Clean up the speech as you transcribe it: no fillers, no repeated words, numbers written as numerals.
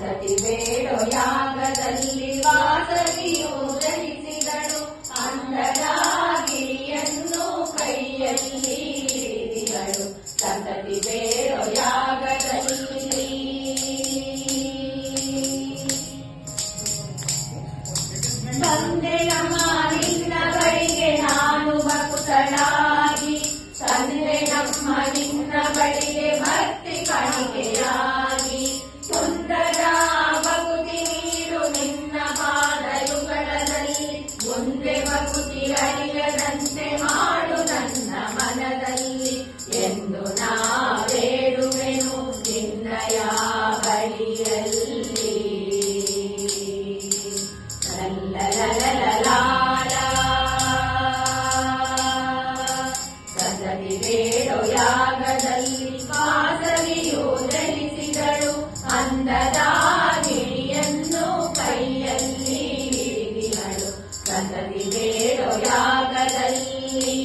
ಸಂತತಿ ಬೇಡೋ ಯಾಗದಲ್ಲಿ ವಾಸವಿಯು ಧರಿಸಿದಳು ಅಂದದ ಗಿಳಿಯನ್ನು ಕೈಯಲ್ಲಿ ಹಿಡಿದಿದಳು ಸಂತತಿ ಬೇಡೋ ಯಾಗದಲ್ಲಿ ತಂದೆ ನಮ್ಮ ನಿನ್ನ ಬಳಿಗೆ ನಾನು ಭಕ್ತಳಾಗಿ ತಂದೆ ನಮ್ಮ ನಿನ್ನ ಬಳಿಗೆ ಭಕ್ತಿ ಕಾಣಿಕೆಯಾಗಿ ಸುಂದರ ಭಕ್ತಿ ನೀಡು ನಿನ್ನ ಪಾದಯುಗಲದಲ್ಲಿ ಮುಂದೆ ಭಕ್ತಿ ಅರಿಯದಂತೆ ಮಾಡು ನನ್ನ ಮನದಲ್ಲಿ ಎಂದು ನಾ ಬೇಡುವೆನು ನಿನ್ನಯ ಬಳಿಯಲ್ಲಿ ಸಂತತಿ ಬೇಡೋ ಯಾಗದಲ್ಲಿ ವಾಸವಿಯು ಧರಿಸಿದಳು ಅಂದದ ಗಿಳಿಯನ್ನು ಕೈಯಲ್ಲಿ ಹಿಡಿದಿದಳು ಸಂತತಿ ಬೇಡೋ ಯಾಗದಲ್ಲಿ